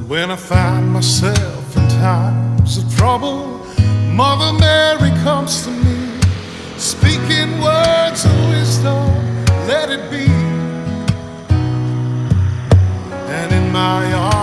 When I find myself in times of trouble, Mother Mary comes to me, speaking words of wisdom, let it be. And in my arms